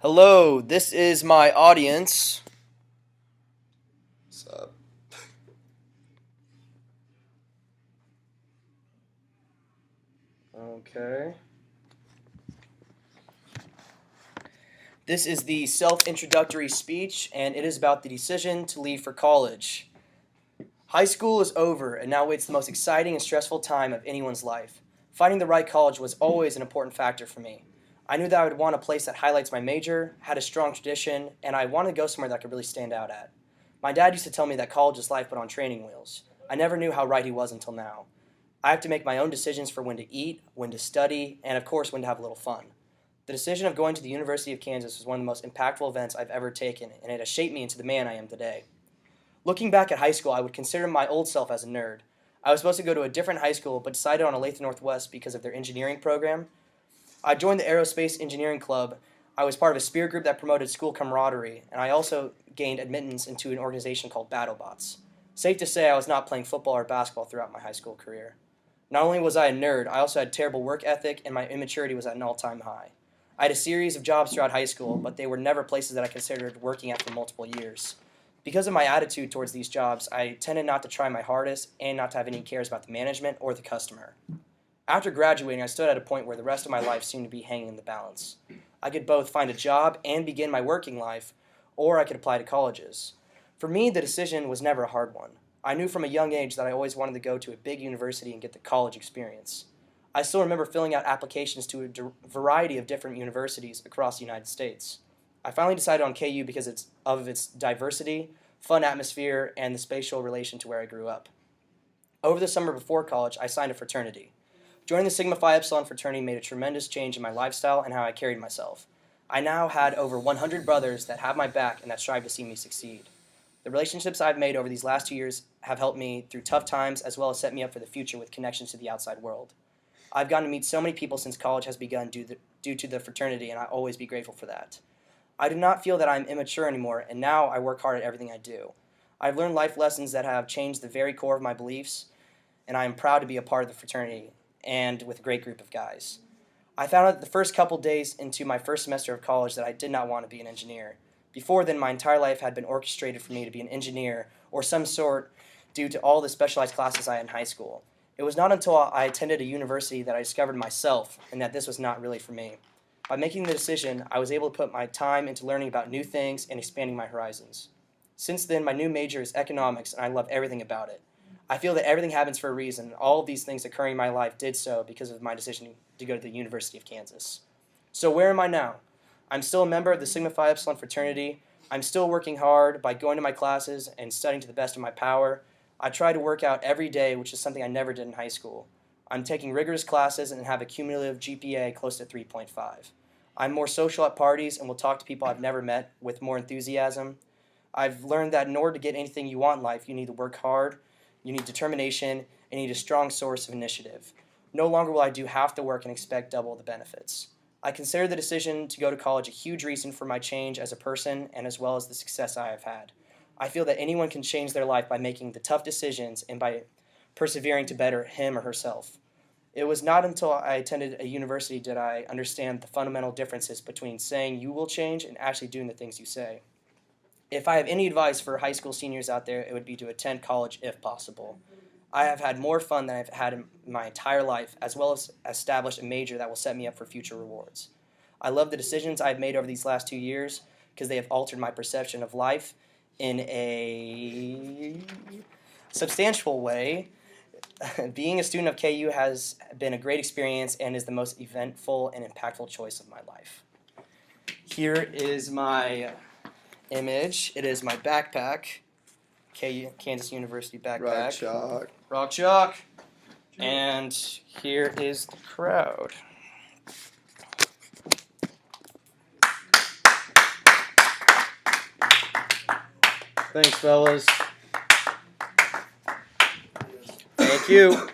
Hello, this is my audience. What's up? Okay. This is the self-introductory speech, and it is about the decision to leave for college. High school is over, and now waits the most exciting and stressful time of anyone's life. Finding the right college was always an important factor for me. I knew that I would want a place that highlights my major, had a strong tradition, and I wanted to go somewhere that I could really stand out at. My dad used to tell me that college is life but on training wheels. I never knew how right he was until now. I have to make my own decisions for when to eat, when to study, and of course when to have a little fun. The decision of going to the University of Kansas was one of the most impactful events I've ever taken, and it has shaped me into the man I am today. Looking back at high school, I would consider my old self as a nerd. I was supposed to go to a different high school, but decided on Olathe Northwest because of their engineering program. I joined the Aerospace Engineering Club. I was part of a spirit group that promoted school camaraderie, and I also gained admittance into an organization called BattleBots. Safe to say I was not playing football or basketball throughout my high school career. Not only was I a nerd, I also had terrible work ethic, and my immaturity was at an all-time high. I had a series of jobs throughout high school, but they were never places that I considered working at for multiple years. Because of my attitude towards these jobs, I tended not to try my hardest and not to have any cares about the management or the customer. After graduating, I stood at a point where the rest of my life seemed to be hanging in the balance. I could both find a job and begin my working life, or I could apply to colleges. For me, the decision was never a hard one. I knew from a young age that I always wanted to go to a big university and get the college experience. I still remember filling out applications to a variety of different universities across the United States. I finally decided on KU because of its diversity, fun atmosphere, and the spatial relation to where I grew up. Over the summer before college, I signed a fraternity. Joining the Sigma Phi Epsilon fraternity made a tremendous change in my lifestyle and how I carried myself. I now had over 100 brothers that have my back and that strive to see me succeed. The relationships I've made over these last 2 years have helped me through tough times as well as set me up for the future with connections to the outside world. I've gotten to meet so many people since college has begun due to the fraternity, and I'll always be grateful for that. I do not feel that I'm immature anymore, and now I work hard at everything I do. I've learned life lessons that have changed the very core of my beliefs, and I am proud to be a part of the fraternity and with a great group of guys. I found out the first couple days into my first semester of college that I did not want to be an engineer. Before then, my entire life had been orchestrated for me to be an engineer or some sort due to all the specialized classes I had in high school. It was not until I attended a university that I discovered myself and that this was not really for me. By making the decision, I was able to put my time into learning about new things and expanding my horizons. Since then, my new major is economics, and I love everything about it. I feel that everything happens for a reason, and all of these things occurring in my life did so because of my decision to go to the University of Kansas. So where am I now? I'm still a member of the Sigma Phi Epsilon fraternity. I'm still working hard by going to my classes and studying to the best of my power. I try to work out every day, which is something I never did in high school. I'm taking rigorous classes and have a cumulative GPA close to 3.5. I'm more social at parties and will talk to people I've never met with more enthusiasm. I've learned that in order to get anything you want in life, you need to work hard, you need determination, and you need a strong source of initiative. No longer will I do half the work and expect double the benefits. I consider the decision to go to college a huge reason for my change as a person and as well as the success I have had. I feel that anyone can change their life by making the tough decisions and by persevering to better him or herself. It was not until I attended a university did I understand the fundamental differences between saying you will change and actually doing the things you say. If I have any advice for high school seniors out there, it would be to attend college if possible. I have had more fun than I've had in my entire life, as well as establish a major that will set me up for future rewards. I love the decisions I've made over these last 2 years because they have altered my perception of life in a substantial way. Being a student of KU has been a great experience and is the most eventful and impactful choice of my life. Here is my image. It is my backpack, KU, Kansas University backpack. Rock chalk. Rock chalk. And here is the crowd. Thanks, fellas. Thank you.